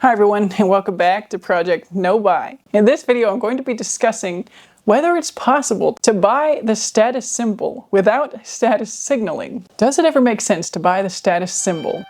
Hi everyone, and welcome back to Project No Buy. In this video, I'm going to be discussing whether it's possible to buy the status symbol without status signaling. Does it ever make sense to buy the status symbol?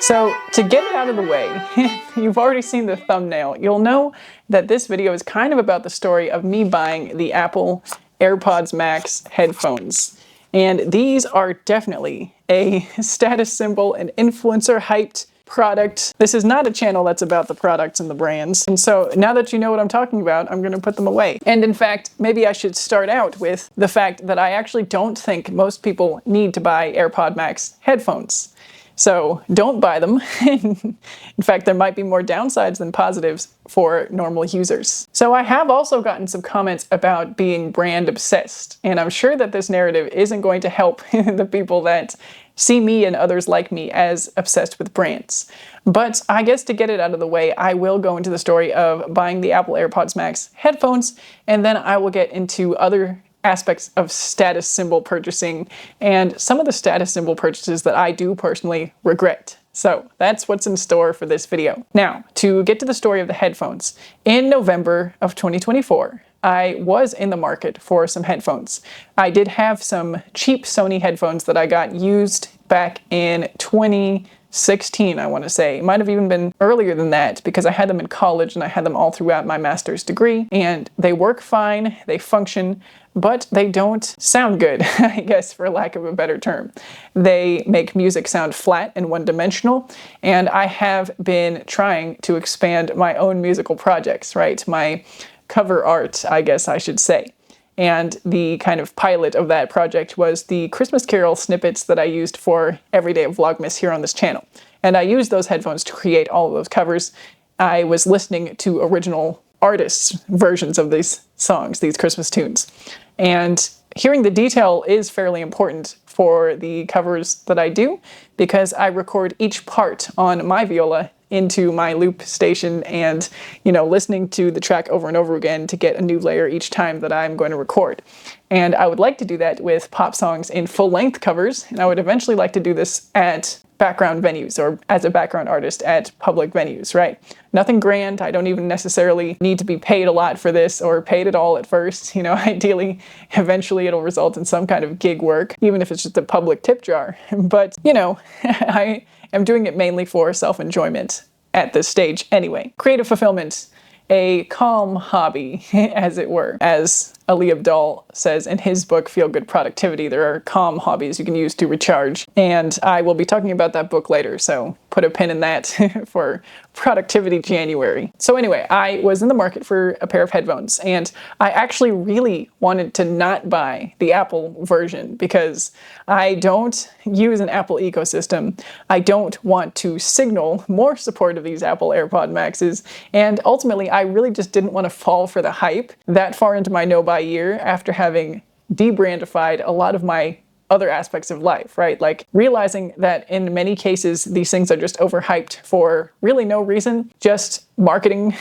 So, to get it out of the way, if you've already seen the thumbnail, you'll know that this video is kind of about the story of me buying the Apple AirPods Max headphones. And these are definitely a status symbol, an influencer hyped product. This is not a channel that's about the products and the brands. And so now that you know what I'm talking about, I'm going to put them away. And in fact, maybe I should start out with the fact that I actually don't think most people need to buy AirPod Max headphones. So don't buy them. In fact, there might be more downsides than positives for normal users. So I have also gotten some comments about being brand obsessed, and I'm sure that this narrative isn't going to help the people that see me and others like me as obsessed with brands. But I guess to get it out of the way, I will go into the story of buying the Apple AirPods Max headphones, and then I will get into other aspects of status symbol purchasing and some of the status symbol purchases that I do personally regret. So that's what's in store for this video. Now, to get to the story of the headphones, in November of 2024, I was in the market for some headphones. I did have some cheap Sony headphones that I got used back in 2016, I want to say. It might have even been earlier than that because I had them in college and I had them all throughout my master's degree, and they work fine, they function, but they don't sound good, I guess, for lack of a better term. They make music sound flat and one-dimensional, and I have been trying to expand my own musical projects, right? My cover art, I guess I should say. And the kind of pilot of that project was the Christmas Carol snippets that I used for Everyday Vlogmas here on this channel. And I used those headphones to create all of those covers. I was listening to original artists' versions of these songs, these Christmas tunes. And hearing the detail is fairly important for the covers that I do because I record each part on my viola into my loop station and, listening to the track over and over again to get a new layer each time that I'm going to record. And I would like to do that with pop songs in full-length covers, and I would eventually like to do this at background venues or as a background artist at public venues, right? Nothing grand. I don't even necessarily need to be paid a lot for this or paid at all at first. Ideally, eventually it'll result in some kind of gig work, even if it's just a public tip jar. But, I am doing it mainly for self-enjoyment at this stage anyway. Creative fulfillment, a calm hobby, as it were. As Ali Abdaal says in his book, Feel Good Productivity, there are calm hobbies you can use to recharge. And I will be talking about that book later, so put a pin in that for Productivity January. So anyway, I was in the market for a pair of headphones, and I actually really wanted to not buy the Apple version because I don't use an Apple ecosystem. I don't want to signal more support of these Apple AirPod Maxes, and ultimately I really just didn't want to fall for the hype that far into my no-buy year after having debrandified a lot of my other aspects of life, right? Like realizing that in many cases, these things are just overhyped for really no reason, just marketing,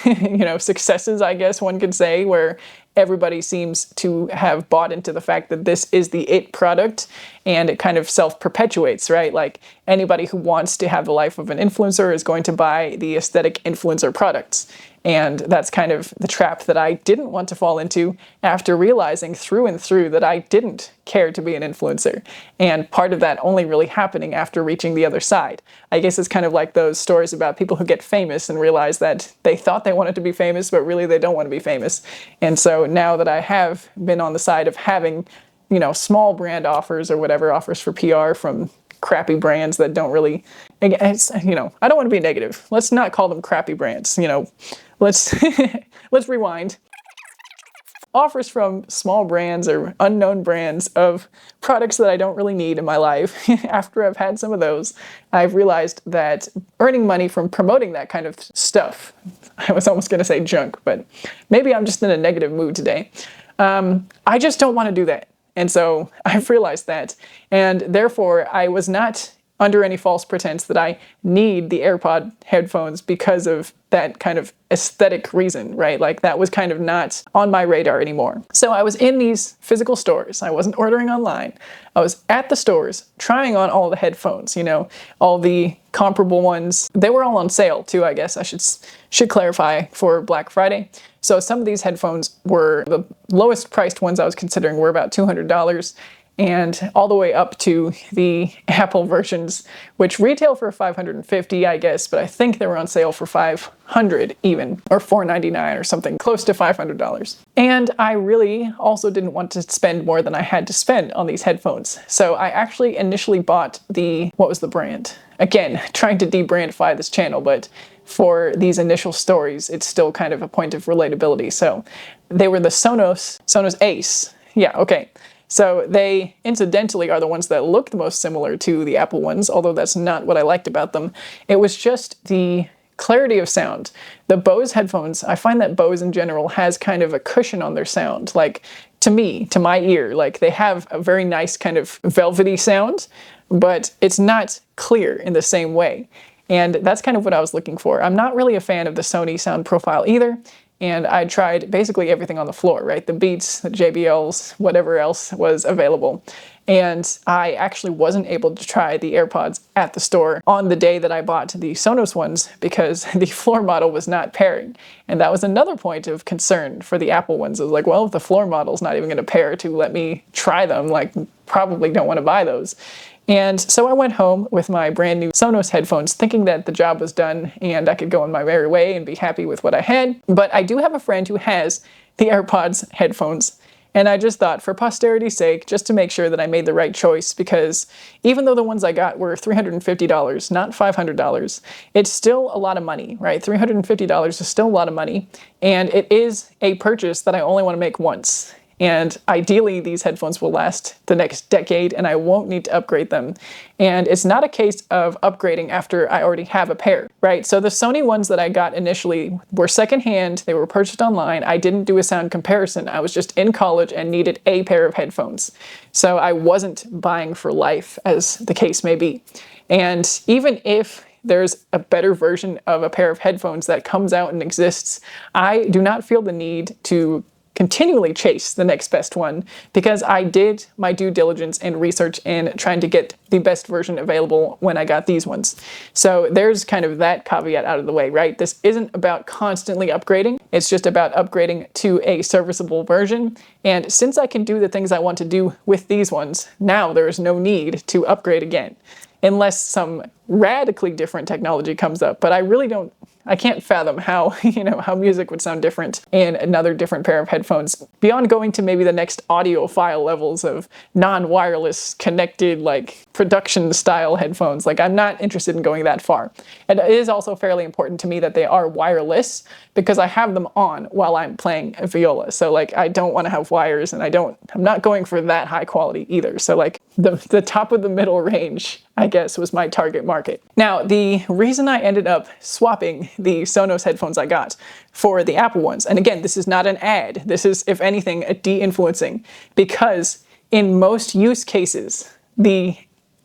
successes, I guess one could say, where everybody seems to have bought into the fact that this is the it product and it kind of self-perpetuates, right? Like anybody who wants to have the life of an influencer is going to buy the aesthetic influencer products. And that's kind of the trap that I didn't want to fall into after realizing through and through that I didn't care to be an influencer. And part of that only really happening after reaching the other side. I guess it's kind of like those stories about people who get famous and realize that they thought they wanted to be famous, but really they don't want to be famous. And so now that I have been on the side of having, small brand offers or whatever, offers for PR from crappy brands that don't really, I don't want to be negative. Let's not call them crappy brands, let's rewind. Offers from small brands or unknown brands of products that I don't really need in my life. After I've had some of those, I've realized that earning money from promoting that kind of stuff, I was almost going to say junk, but maybe I'm just in a negative mood today. I just don't want to do that. And so I've realized that, and therefore I was not under any false pretense that I need the AirPod headphones because of that kind of aesthetic reason, right? Like that was kind of not on my radar anymore. So I was in these physical stores. I wasn't ordering online. I was at the stores trying on all the headphones, you know, all the comparable ones. They were all on sale too, I guess I should clarify, for Black Friday. So some of these headphones were, the lowest priced ones I was considering were about $200, and all the way up to the Apple versions, which retail for $550, I guess, but I think they were on sale for $500 even, or $499 or something, close to $500. And I really also didn't want to spend more than I had to spend on these headphones. So I actually initially bought what was the brand? Again, trying to de-brandify this channel, but for these initial stories, it's still kind of a point of relatability. So they were the Sonos Ace. Yeah, okay. So they, incidentally, are the ones that look the most similar to the Apple ones, although that's not what I liked about them. It was just the clarity of sound. The Bose headphones, I find that Bose in general has kind of a cushion on their sound. Like, to me, to my ear, like they have a very nice kind of velvety sound, but it's not clear in the same way. And that's kind of what I was looking for. I'm not really a fan of the Sony sound profile either. And I tried basically everything on the floor, right? The Beats, the JBLs, whatever else was available. And I actually wasn't able to try the AirPods at the store on the day that I bought the Sonos ones because the floor model was not pairing. And that was another point of concern for the Apple ones. I was like, well, if the floor model's not even going to pair to let me try them, like probably don't want to buy those. And so I went home with my brand new Sonos headphones thinking that the job was done and I could go on my merry way and be happy with what I had. But I do have a friend who has the AirPods headphones. And I just thought, for posterity's sake, just to make sure that I made the right choice, because even though the ones I got were $350, not $500, it's still a lot of money, right? $350 is still a lot of money. And it is a purchase that I only want to make once. And ideally, these headphones will last the next decade and I won't need to upgrade them. And it's not a case of upgrading after I already have a pair, right? So the Sony ones that I got initially were secondhand. They were purchased online. I didn't do a sound comparison. I was just in college and needed a pair of headphones. So I wasn't buying for life, as the case may be. And even if there's a better version of a pair of headphones that comes out and exists, I do not feel the need to continually chase the next best one, because I did my due diligence and research in trying to get the best version available when I got these ones. So there's kind of that caveat out of the way, right? This isn't about constantly upgrading. It's just about upgrading to a serviceable version. And since I can do the things I want to do with these ones, now there is no need to upgrade again, unless some radically different technology comes up. But I can't fathom how, how music would sound different in another different pair of headphones, beyond going to maybe the next audiophile levels of non-wireless connected, like production style headphones. Like, I'm not interested in going that far. And it is also fairly important to me that they are wireless, because I have them on while I'm playing a viola. So like, I don't want to have wires, and I'm not going for that high quality either. So like the top of the middle range, I guess, was my target market. Now, the reason I ended up swapping the Sonos headphones I got for the Apple ones, and again, this is not an ad, this is, if anything, a de-influencing, because in most use cases, the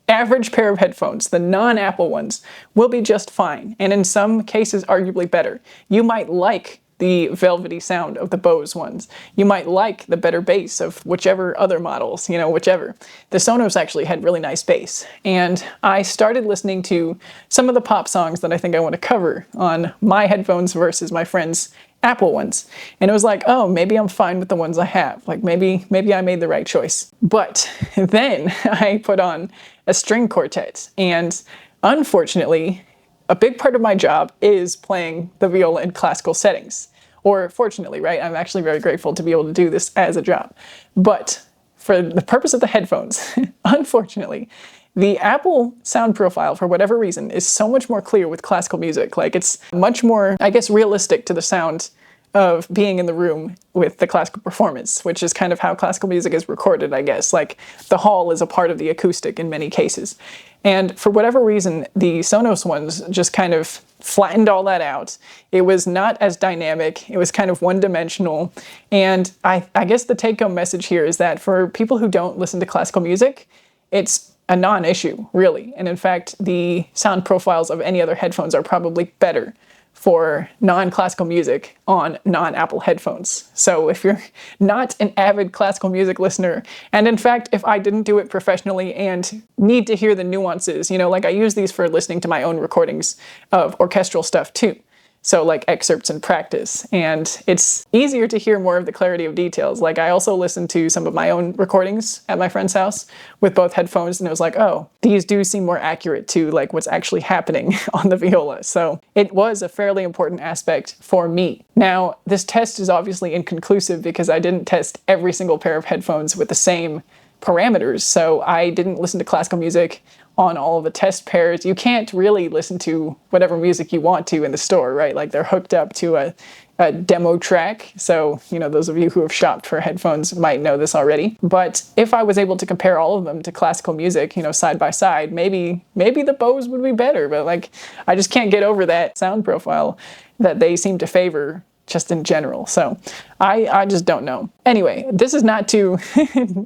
average pair of headphones, the non-Apple ones, will be just fine, and in some cases, arguably better. You might like the velvety sound of the Bose ones. You might like the better bass of whichever other models, whichever. The Sonos actually had really nice bass. And I started listening to some of the pop songs that I think I want to cover on my headphones versus my friend's Apple ones. And it was like, oh, maybe I'm fine with the ones I have. Like maybe I made the right choice. But then I put on a string quartet, and unfortunately, a big part of my job is playing the viola in classical settings. Or fortunately, right? I'm actually very grateful to be able to do this as a job. But for the purpose of the headphones, unfortunately, the Apple sound profile, for whatever reason, is so much more clear with classical music. Like, it's much more, I guess, realistic to the sound of being in the room with the classical performance, which is kind of how classical music is recorded, I guess. Like, the hall is a part of the acoustic in many cases. And for whatever reason, the Sonos ones just kind of flattened all that out. It was not as dynamic. It was kind of one-dimensional. And I guess the take-home message here is that for people who don't listen to classical music, it's a non-issue, really. And in fact, the sound profiles of any other headphones are probably better for non-classical music on non-Apple headphones. So if you're not an avid classical music listener, and in fact, if I didn't do it professionally and need to hear the nuances, like I use these for listening to my own recordings of orchestral stuff too. So like excerpts in practice, and it's easier to hear more of the clarity of details. Like I also listened to some of my own recordings at my friend's house with both headphones, and it was like, oh, these do seem more accurate to like what's actually happening on the viola. So it was a fairly important aspect for me. Now, this test is obviously inconclusive because I didn't test every single pair of headphones with the same parameters. So I didn't listen to classical music on all of the test pairs. You can't really listen to whatever music you want to in the store, right? Like they're hooked up to a demo track. So, those of you who have shopped for headphones might know this already. But if I was able to compare all of them to classical music, side by side, maybe the Bose would be better. But like, I just can't get over that sound profile that they seem to favor just in general. So I just don't know. Anyway, this is not to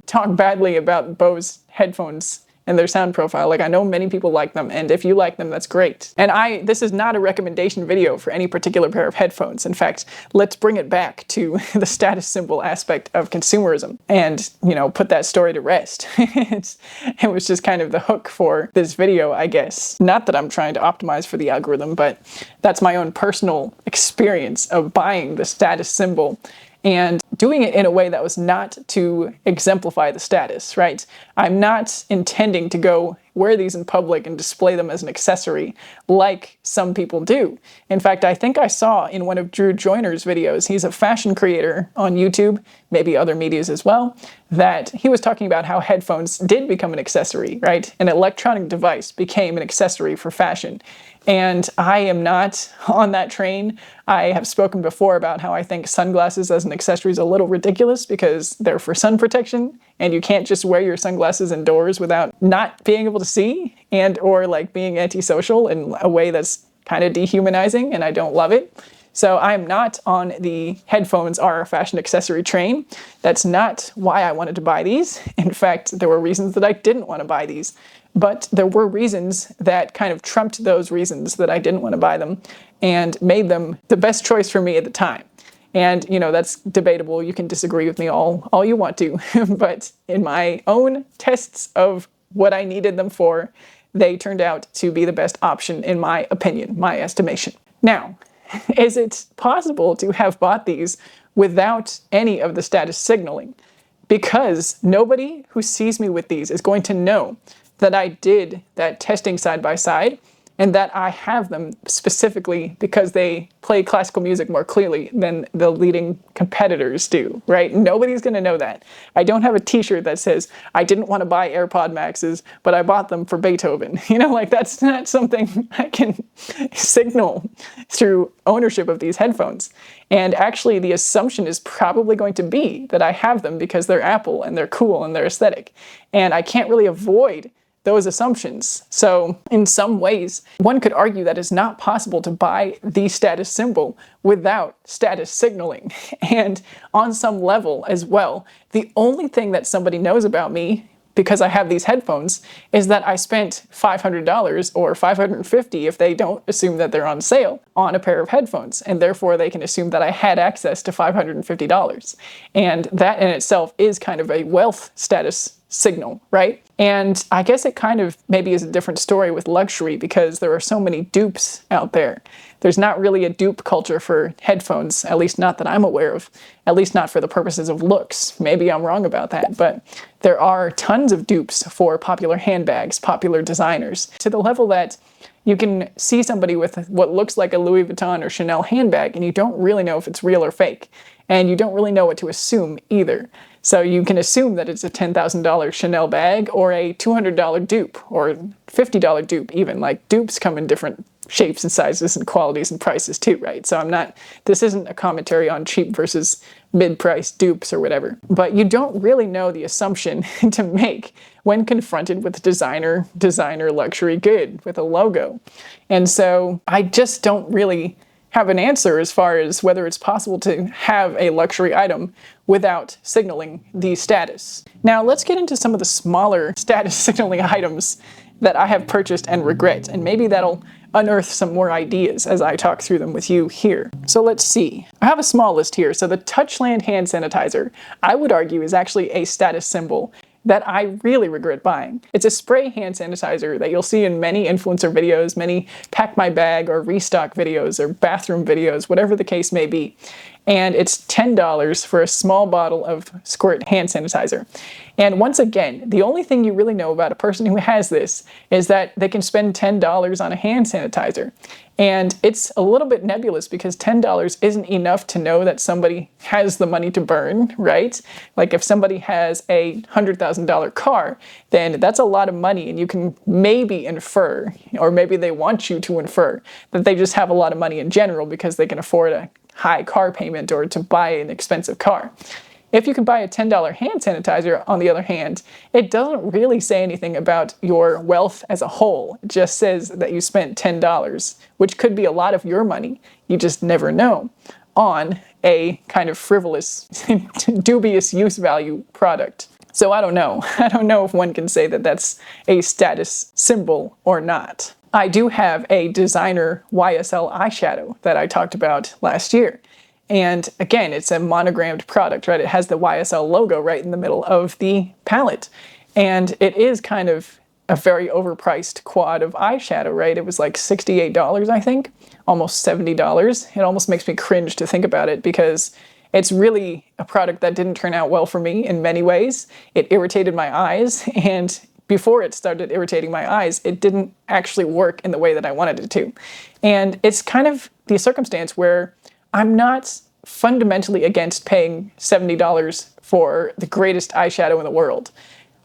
talk badly about Bose headphones and their sound profile. Like I know many people like them, and if you like them, that's great. And this is not a recommendation video for any particular pair of headphones. In fact, let's bring it back to the status symbol aspect of consumerism and, put that story to rest. It was just kind of the hook for this video, I guess. Not that I'm trying to optimize for the algorithm, but that's my own personal experience of buying the status symbol and doing it in a way that was not to exemplify the status, right? I'm not intending to go wear these in public and display them as an accessory like some people do. In fact, I think I saw in one of Drew Joyner's videos, he's a fashion creator on YouTube, maybe other medias as well, that he was talking about how headphones did become an accessory, right? An electronic device became an accessory for fashion. And I am not on that train. I have spoken before about how I think sunglasses as an accessory is a little ridiculous because they're for sun protection, and you can't just wear your sunglasses indoors without not being able to see and or like being antisocial in a way that's kind of dehumanizing, and I don't love it. So I'm not on the headphones are a fashion accessory train. That's not why I wanted to buy these. In fact, there were reasons that I didn't want to buy these. But there were reasons that kind of trumped those reasons that I didn't want to buy them and made them the best choice for me at the time. And, that's debatable. You can disagree with me all you want to. But in my own tests of what I needed them for, they turned out to be the best option in my opinion, my estimation. Now, is it possible to have bought these without any of the status signaling? Because nobody who sees me with these is going to know that I did that testing side by side and that I have them specifically because they play classical music more clearly than the leading competitors do, right? Nobody's going to know that. I don't have a t-shirt that says, I didn't want to buy AirPod Maxes, but I bought them for Beethoven. That's not something I can signal through ownership of these headphones. And actually, the assumption is probably going to be that I have them because they're Apple and they're cool and they're aesthetic. And I can't really avoid those assumptions. So in some ways, one could argue that it's not possible to buy the status symbol without status signaling. And on some level as well, the only thing that somebody knows about me because I have these headphones is that I spent $500 or $550 if they don't assume that they're on sale on a pair of headphones, and therefore they can assume that I had access to $550. And that in itself is kind of a wealth status signal, right? And I guess it kind of maybe is a different story with luxury because there are so many dupes out there. There's not really a dupe culture for headphones, at least not that I'm aware of, at least not for the purposes of looks. Maybe I'm wrong about that, but there are tons of dupes for popular handbags, popular designers, to the level that you can see somebody with what looks like a Louis Vuitton or Chanel handbag and you don't really know if it's real or fake. And you don't really know what to assume either. So you can assume that it's a $10,000 Chanel bag or a $200 dupe or $50 dupe even. Like dupes come in different shapes and sizes and qualities and prices too, right? So this isn't a commentary on cheap versus mid-price dupes or whatever. But you don't really know the assumption to make when confronted with designer luxury good with a logo. And so I just don't really have an answer as far as whether it's possible to have a luxury item without signaling the status. Now let's get into some of the smaller status signaling items that I have purchased and regret, and maybe that'll unearth some more ideas as I talk through them with you here. So let's see. I have a small list here. So the Touchland hand sanitizer, I would argue, is actually a status symbol that I really regret buying. It's a spray hand sanitizer that you'll see in many influencer videos, many pack my bag or restock videos or bathroom videos, whatever the case may be. And it's $10 for a small bottle of Squirt hand sanitizer. And once again, the only thing you really know about a person who has this is that they can spend $10 on a hand sanitizer. And it's a little bit nebulous because $10 isn't enough to know that somebody has the money to burn, right? Like if somebody has a $100,000 car, then that's a lot of money, and you can maybe infer, or maybe they want you to infer, that they just have a lot of money in general because they can afford a high car payment or to buy an expensive car. If you can buy a $10 hand sanitizer, on the other hand, it doesn't really say anything about your wealth as a whole. It just says that you spent $10, which could be a lot of your money, you just never know, on a kind of frivolous, dubious use value product. So I don't know. I don't know if one can say that that's a status symbol or not. I do have a designer YSL eyeshadow that I talked about last year. And again, it's a monogrammed product, right? It has the YSL logo right in the middle of the palette. And it is kind of a very overpriced quad of eyeshadow, right? It was like $68, I think, almost $70. It almost makes me cringe to think about it because it's really a product that didn't turn out well for me in many ways. It irritated my eyes, and before it started irritating my eyes, it didn't actually work in the way that I wanted it to. And it's kind of the circumstance where I'm not fundamentally against paying $70 for the greatest eyeshadow in the world.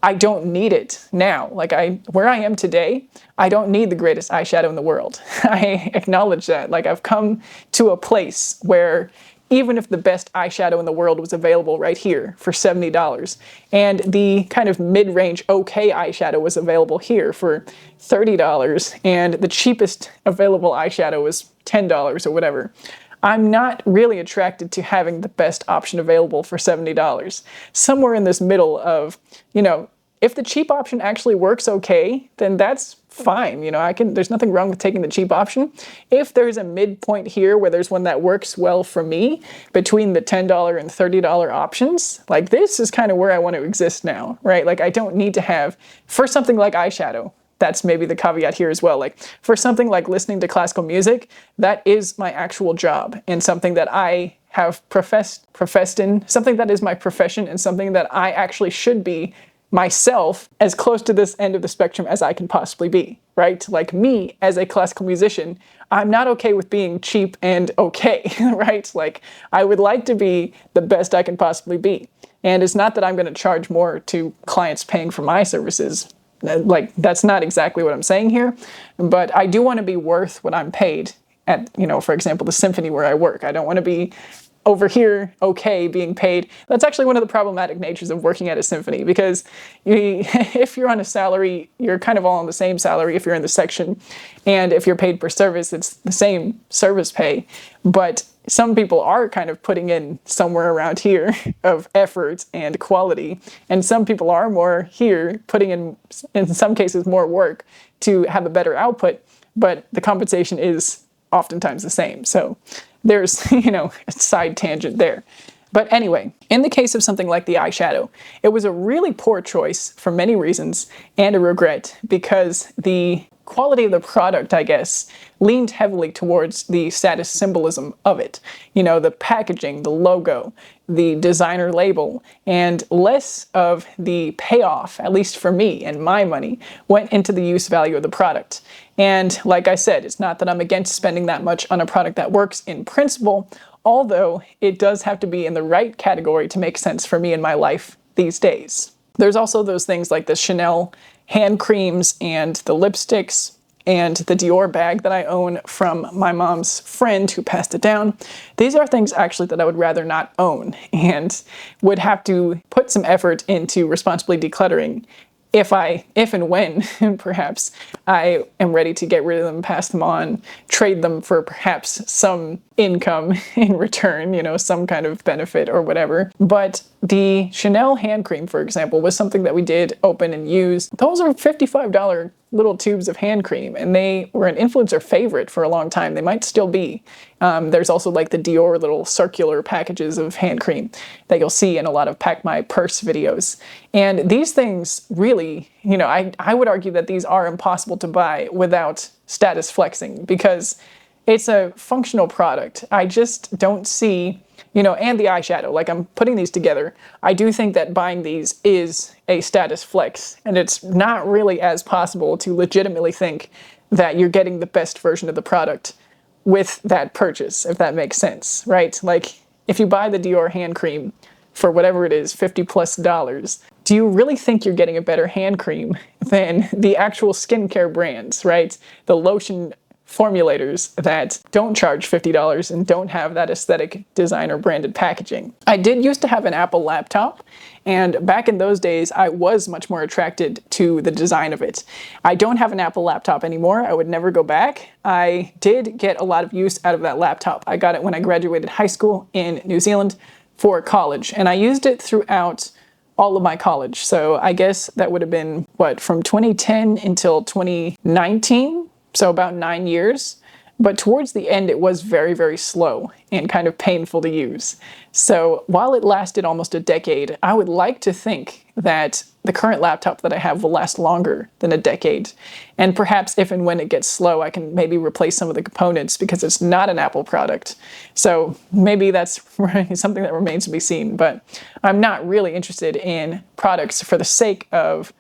I don't need it now. Like where I am today, I don't need the greatest eyeshadow in the world. I acknowledge that. Like I've come to a place where even if the best eyeshadow in the world was available right here for $70, and the kind of mid-range okay eyeshadow was available here for $30, and the cheapest available eyeshadow was $10 or whatever, I'm not really attracted to having the best option available for $70. Somewhere in this middle of, if the cheap option actually works okay, then that's fine. There's nothing wrong with taking the cheap option. If there's a midpoint here where there's one that works well for me between the $10 and $30 options, like this is kind of where I want to exist now, right? Like I don't need to have, for something like eyeshadow, that's maybe the caveat here as well. Like for something like listening to classical music, that is my actual job and something that I have professed in, something that is my profession and something that I actually should be myself as close to this end of the spectrum as I can possibly be, right? Like me as a classical musician, I'm not okay with being cheap and okay, right? Like I would like to be the best I can possibly be. And it's not that I'm going to charge more to clients paying for my services. Like that's not exactly what I'm saying here, but I do want to be worth what I'm paid at, for example, the symphony where I work. I don't want to be over here, okay, being paid. That's actually one of the problematic natures of working at a symphony, because if you're on a salary, you're kind of all on the same salary if you're in the section, and if you're paid per service, it's the same service pay. But some people are kind of putting in somewhere around here of effort and quality, and some people are more here putting in some cases, more work to have a better output, but the compensation is oftentimes the same. So there's, a side tangent there. But anyway, in the case of something like the eyeshadow, it was a really poor choice for many reasons and a regret because the quality of the product, I guess, leaned heavily towards the status symbolism of it. The packaging, the logo, the designer label, and less of the payoff, at least for me and my money, went into the use value of the product. And like I said, it's not that I'm against spending that much on a product that works in principle, although it does have to be in the right category to make sense for me in my life these days. There's also those things like the Chanel hand creams and the lipsticks and the Dior bag that I own from my mom's friend who passed it down. These are things actually that I would rather not own and would have to put some effort into responsibly decluttering if and when perhaps I am ready to get rid of them, pass them on, trade them for perhaps some income in return, you know, some kind of benefit or whatever. But the Chanel hand cream, for example, was something that we did open and use. Those are $55 little tubes of hand cream, and they were an influencer favorite for a long time. They might still be. There's also like the Dior little circular packages of hand cream that you'll see in a lot of Pack My Purse videos. And these things really, you know, I would argue that these are impossible to buy without status flexing, because it's a functional product. I just don't see, you know, and the eyeshadow, like I'm putting these together. I do think that buying these is a status flex, and it's not really as possible to legitimately think that you're getting the best version of the product with that purchase, if that makes sense, right? Like if you buy the Dior hand cream for whatever it is, $50+, do you really think you're getting a better hand cream than the actual skincare brands, right? The lotion formulators that don't charge $50 and don't have that aesthetic designer branded packaging. I did used to have an Apple laptop, and back in those days I was much more attracted to the design of it. I don't have an Apple laptop anymore. I would never go back. I did get a lot of use out of that laptop. I got it when I graduated high school in New Zealand for college, and I used it throughout all of my college. So I guess that would have been, what, from 2010 until 2019? So about 9 years. But towards the end, it was very, very slow and kind of painful to use. So while it lasted almost a decade, I would like to think that the current laptop that I have will last longer than a decade. And perhaps if and when it gets slow, I can maybe replace some of the components because it's not an Apple product. So maybe that's something that remains to be seen. But I'm not really interested in products for the sake of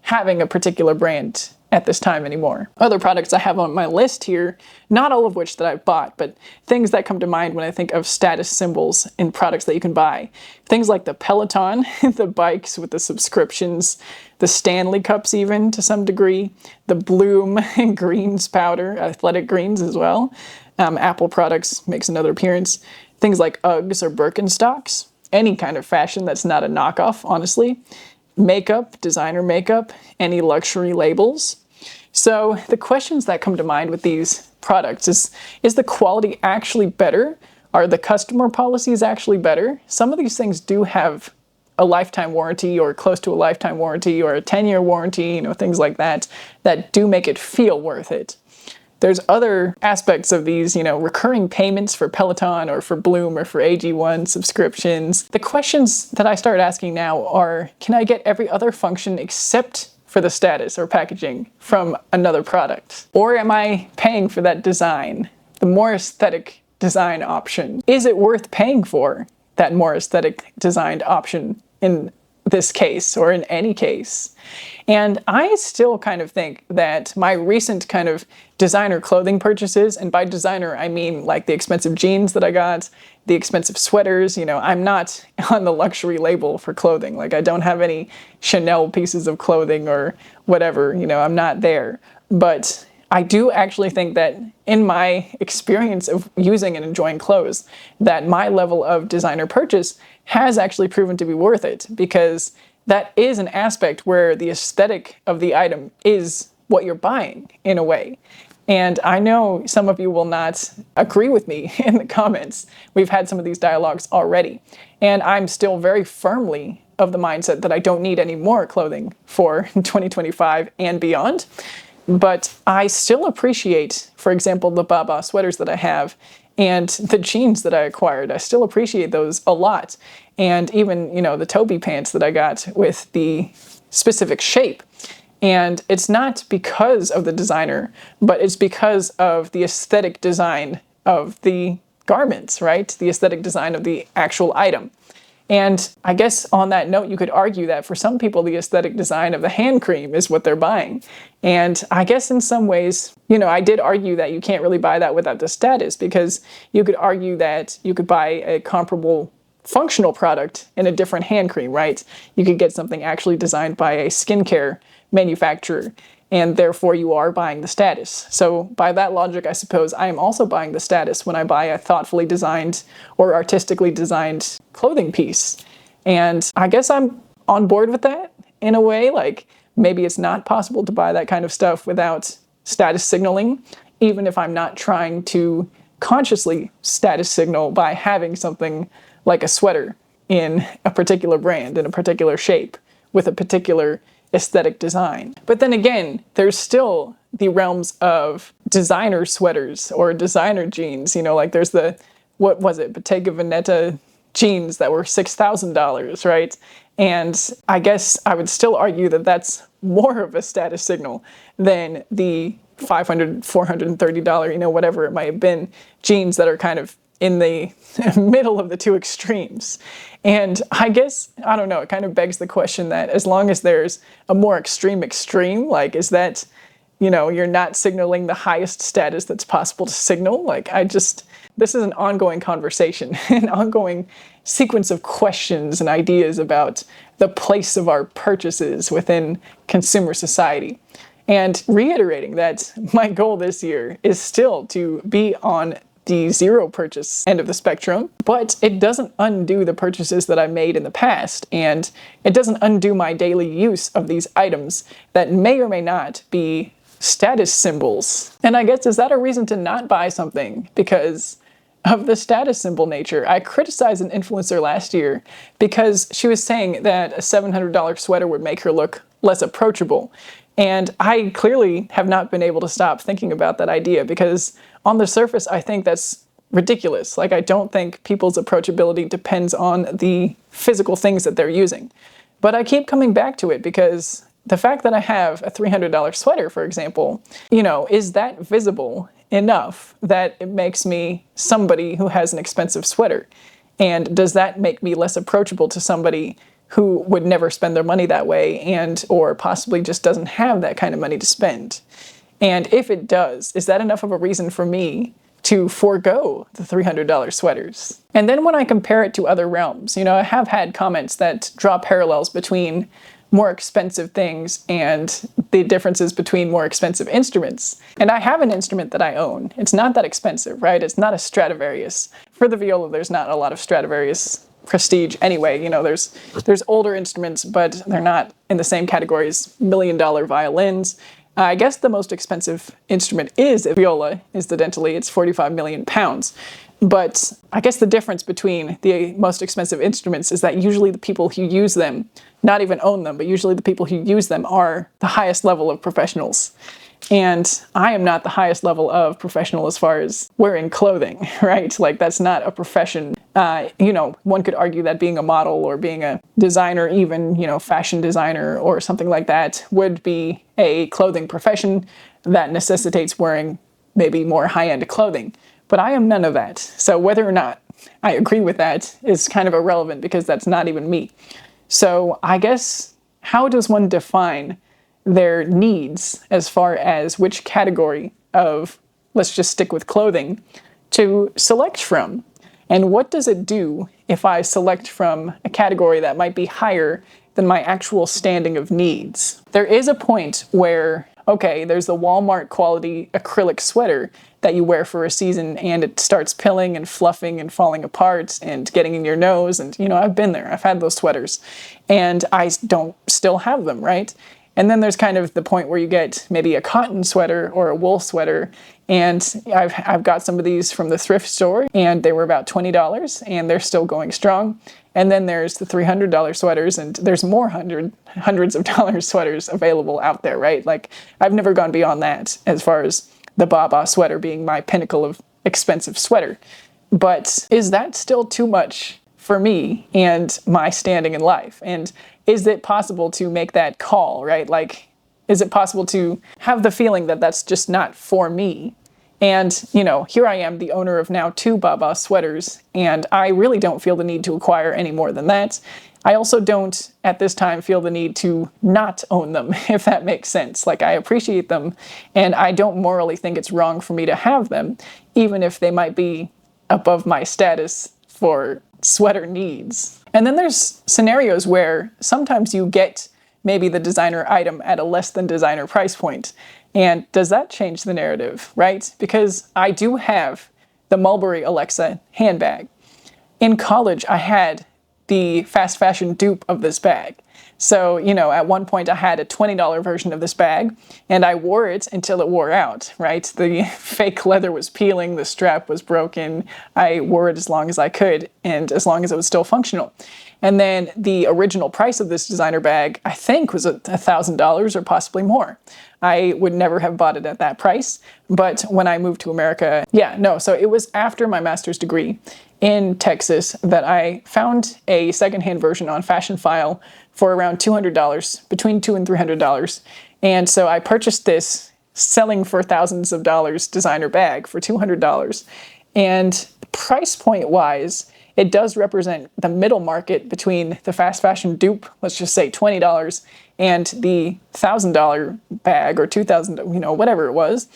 having a particular brand at this time anymore. Other products I have on my list here, not all of which that I've bought, but things that come to mind when I think of status symbols in products that you can buy. Things like the Peloton, the bikes with the subscriptions, the Stanley cups even to some degree, the Bloom greens powder, athletic greens as well. Apple products makes another appearance. Things like Uggs or Birkenstocks, any kind of fashion that's not a knockoff, honestly. Makeup, designer makeup, any luxury labels. So the questions that come to mind with these products is the quality actually better? Are the customer policies actually better? Some of these things do have a lifetime warranty or close to a lifetime warranty or a 10-year warranty, you know, things like that, that do make it feel worth it. There's other aspects of these, you know, recurring payments for Peloton or for Bloom or for AG1 subscriptions. The questions that I start asking now are, can I get every other function except for the status or packaging from another product? Or am I paying for that design, the more aesthetic design option? Is it worth paying for that more aesthetic designed option in this case or in any case? And I still kind of think that my recent kind of designer clothing purchases, and by designer I mean like the expensive jeans that I got, the expensive sweaters, you know, I'm not on the luxury label for clothing. Like I don't have any Chanel pieces of clothing or whatever, you know, I'm not there. But I do actually think that in my experience of using and enjoying clothes, that my level of designer purchase has actually proven to be worth it, because that is an aspect where the aesthetic of the item is what you're buying in a way. And I know some of you will not agree with me in the comments. We've had some of these dialogues already. And I'm still very firmly of the mindset that I don't need any more clothing for 2025 and beyond. But I still appreciate, for example, the Baba sweaters that I have and the jeans that I acquired. I still appreciate those a lot. And even, you know, the Toby pants that I got with the specific shape. And it's not because of the designer, but it's because of the aesthetic design of the garments, right? The aesthetic design of the actual item. And I guess on that note, you could argue that for some people, the aesthetic design of the hand cream is what they're buying. And I guess in some ways, you know, I did argue that you can't really buy that without the status, because you could argue that you could buy a comparable functional product in a different hand cream, right? You could get something actually designed by a skincare manufacturer, and therefore you are buying the status. So by that logic, I suppose I am also buying the status when I buy a thoughtfully designed or artistically designed clothing piece. And I guess I'm on board with that in a way. Like, maybe it's not possible to buy that kind of stuff without status signaling, even if I'm not trying to consciously status signal by having something like a sweater in a particular brand, in a particular shape, with a particular aesthetic design. But then again, there's still the realms of designer sweaters or designer jeans. You know, like there's the, what was it, Bottega Veneta jeans that were $6,000, right? And I guess I would still argue that that's more of a status signal than the $500, $430, you know, whatever it might have been, jeans that are kind of in the middle of the two extremes. And I guess, I don't know, it kind of begs the question that as long as there's a more extreme, like, is that, you know, you're not signaling the highest status that's possible to signal? Like, this is an ongoing conversation, an ongoing sequence of questions and ideas about the place of our purchases within consumer society. And reiterating that my goal this year is still to be on the zero purchase end of the spectrum, but it doesn't undo the purchases that I made in the past, and it doesn't undo my daily use of these items that may or may not be status symbols. And I guess, is that a reason to not buy something because of the status symbol nature? I criticized an influencer last year because she was saying that a $700 sweater would make her look less approachable. And I clearly have not been able to stop thinking about that idea because on the surface, I think that's ridiculous. Like, I don't think people's approachability depends on the physical things that they're using. But I keep coming back to it because the fact that I have a $300 sweater, for example, you know, is that visible enough that it makes me somebody who has an expensive sweater? And does that make me less approachable to somebody who would never spend their money that way and or possibly just doesn't have that kind of money to spend? And if it does, is that enough of a reason for me to forego the $300 sweaters? And then when I compare it to other realms, you know, I have had comments that draw parallels between more expensive things and the differences between more expensive instruments. And I have an instrument that I own. It's not that expensive, right? It's not a Stradivarius. For the viola, there's not a lot of Stradivarius prestige anyway. You know, there's older instruments, but they're not in the same category as $1 million violins. I guess the most expensive instrument is a viola, incidentally. It's 45 million pounds. But I guess the difference between the most expensive instruments is that usually the people who use them, not even own them, but usually the people who use them are the highest level of professionals. And I am not the highest level of professional as far as wearing clothing, right? Like, that's not a profession. You know, one could argue that being a model or being a designer, even, you know, fashion designer or something like that, would be a clothing profession that necessitates wearing maybe more high-end clothing. But I am none of that. So whether or not I agree with that is kind of irrelevant because that's not even me. So I guess, how does one define their needs as far as which category of, let's just stick with clothing, to select from? And what does it do if I select from a category that might be higher than my actual standing of needs? There is a point where, okay, there's the Walmart quality acrylic sweater that you wear for a season and it starts pilling and fluffing and falling apart and getting in your nose. And, you know, I've been there. I've had those sweaters and I don't still have them, right? And then there's kind of the point where you get maybe a cotton sweater or a wool sweater. And I've got some of these from the thrift store and they were about $20 and they're still going strong. And then there's the $300 sweaters and there's more hundreds of dollar sweaters available out there, right? Like, I've never gone beyond that as far as the Baba sweater being my pinnacle of expensive sweater. But is that still too much for me and my standing in life? And is it possible to make that call, right? Like, is it possible to have the feeling that that's just not for me? And, you know, here I am, the owner of now 2 Baba sweaters, and I really don't feel the need to acquire any more than that. I also don't, at this time, feel the need to not own them, if that makes sense. Like, I appreciate them, and I don't morally think it's wrong for me to have them, even if they might be above my status for sweater needs. And then there's scenarios where sometimes you get maybe the designer item at a less than designer price point. And does that change the narrative, right? Because I do have the Mulberry Alexa handbag. In college, I had the fast fashion dupe of this bag. So, you know, at one point I had a $20 version of this bag and I wore it until it wore out, right? The fake leather was peeling, the strap was broken. I wore it as long as I could and as long as it was still functional. And then the original price of this designer bag, I think, was $1,000 or possibly more. I would never have bought it at that price. But when I moved to America, so it was after my master's degree in Texas that I found a secondhand version on Fashion File for around $200, between $200 and $300. And so I purchased this selling for thousands of dollars designer bag for $200. And price point wise, it does represent the middle market between the fast fashion dupe, let's just say $20, and the $1,000 bag or $2,000, you know, whatever it was.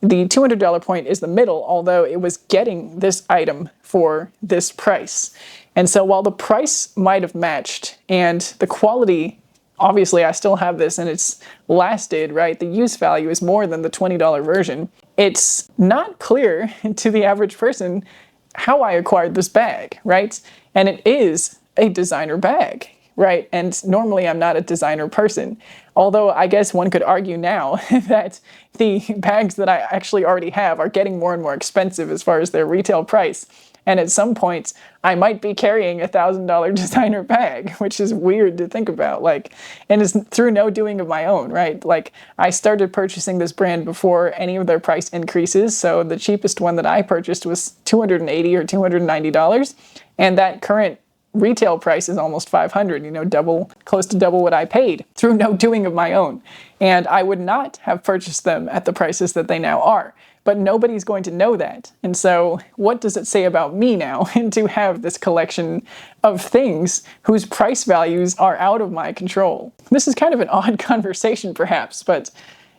The $200 point is the middle, although it was getting this item for this price. And so while the price might have matched and the quality, obviously I still have this and it's lasted, right? The use value is more than the $20 version. It's not clear to the average person how I acquired this bag, right? And it is a designer bag, right? And normally I'm not a designer person. Although I guess one could argue now that the bags that I actually already have are getting more and more expensive as far as their retail price. And at some point, I might be carrying a $1,000 designer bag, which is weird to think about. Like, and it's through no doing of my own, right? Like, I started purchasing this brand before any of their price increases. So the cheapest one that I purchased was $280 or $290. And that current retail price is almost $500, you know, close to double what I paid through no doing of my own. And I would not have purchased them at the prices that they now are. But nobody's going to know that. And so what does it say about me now to have this collection of things whose price values are out of my control? This is kind of an odd conversation perhaps, but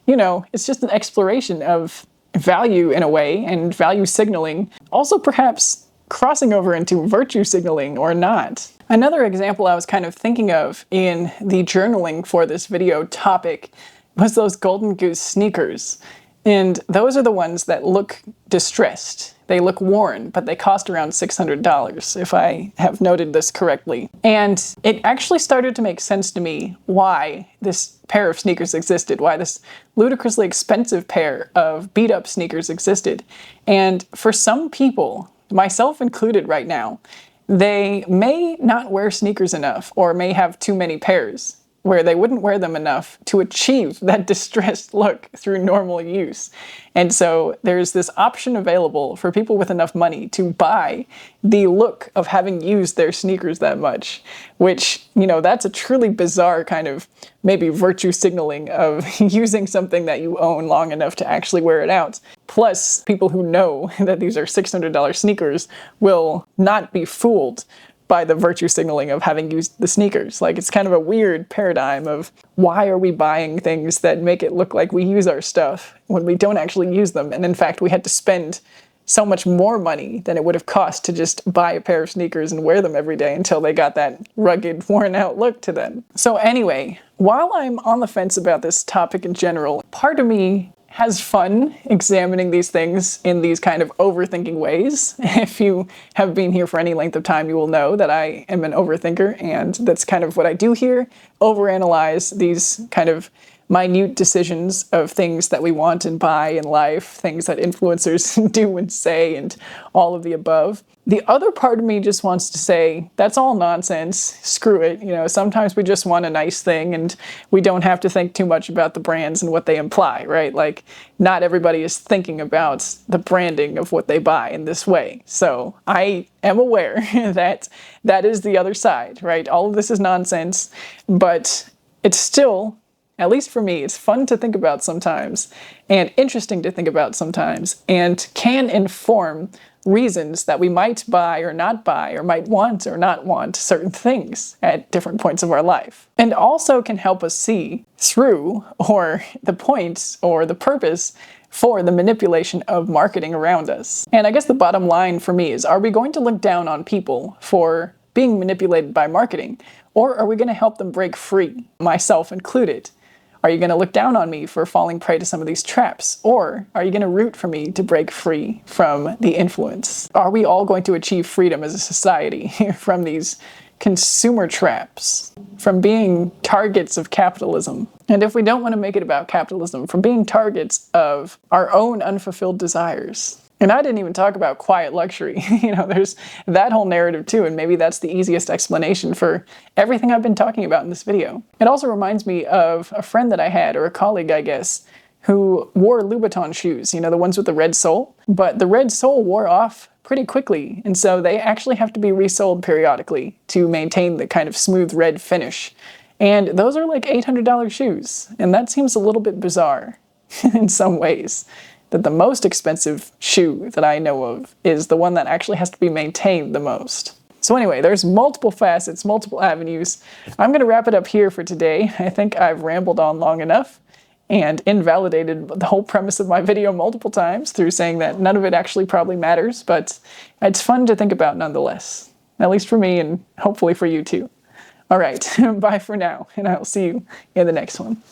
you know, it's just an exploration of value in a way and value signaling. Also perhaps crossing over into virtue signaling or not. Another example I was kind of thinking of in the journaling for this video topic was those golden goose sneakers. And those are the ones that look distressed. They look worn, but they cost around $600, if I have noted this correctly. And it actually started to make sense to me why this pair of sneakers existed, why this ludicrously expensive pair of beat-up sneakers existed. And for some people, myself included right now, they may not wear sneakers enough or may have too many pairs, where they wouldn't wear them enough to achieve that distressed look through normal use. And so there's this option available for people with enough money to buy the look of having used their sneakers that much, which, you know, that's a truly bizarre kind of maybe virtue signaling of using something that you own long enough to actually wear it out. Plus, people who know that these are $600 sneakers will not be fooled by the virtue signaling of having used the sneakers. Like, it's kind of a weird paradigm of why are we buying things that make it look like we use our stuff when we don't actually use them. And in fact, we had to spend so much more money than it would have cost to just buy a pair of sneakers and wear them every day until they got that rugged, worn out look to them. So anyway, while I'm on the fence about this topic in general, part of me has fun examining these things in these kind of overthinking ways. If you have been here for any length of time, you will know that I am an overthinker, and that's kind of what I do here. Overanalyze these kind of minute decisions of things that we want and buy in life, things that influencers do and say, and all of the above. The other part of me just wants to say, that's all nonsense, screw it. You know, sometimes we just want a nice thing and we don't have to think too much about the brands and what they imply, right? Like, not everybody is thinking about the branding of what they buy in this way. So I am aware that that is the other side, right? All of this is nonsense, but it's still, at least for me, it's fun to think about sometimes and interesting to think about sometimes and can inform reasons that we might buy or not buy or might want or not want certain things at different points of our life. And also can help us see through or the point or the purpose for the manipulation of marketing around us. And I guess the bottom line for me is, are we going to look down on people for being manipulated by marketing, or are we going to help them break free, myself included? Are you going to look down on me for falling prey to some of these traps? Or are you going to root for me to break free from the influence? Are we all going to achieve freedom as a society from these consumer traps, from being targets of capitalism. And if we don't want to make it about capitalism, from being targets of our own unfulfilled desires. And I didn't even talk about quiet luxury. There's that whole narrative too, and maybe that's the easiest explanation for everything I've been talking about in this video. It also reminds me of a friend that I had, or a colleague, I guess, who wore Louboutin shoes, the ones with the red sole. But the red sole wore off pretty quickly, and so they actually have to be resoled periodically to maintain the kind of smooth red finish. And those are like $800 shoes, and that seems a little bit bizarre in some ways. That the most expensive shoe that I know of is the one that actually has to be maintained the most. So anyway, there's multiple facets, multiple avenues. I'm going to wrap it up here for today. I think I've rambled on long enough and invalidated the whole premise of my video multiple times through saying that none of it actually probably matters, but it's fun to think about nonetheless. At least for me, and hopefully for you too. All right, bye for now, and I'll see you in the next one.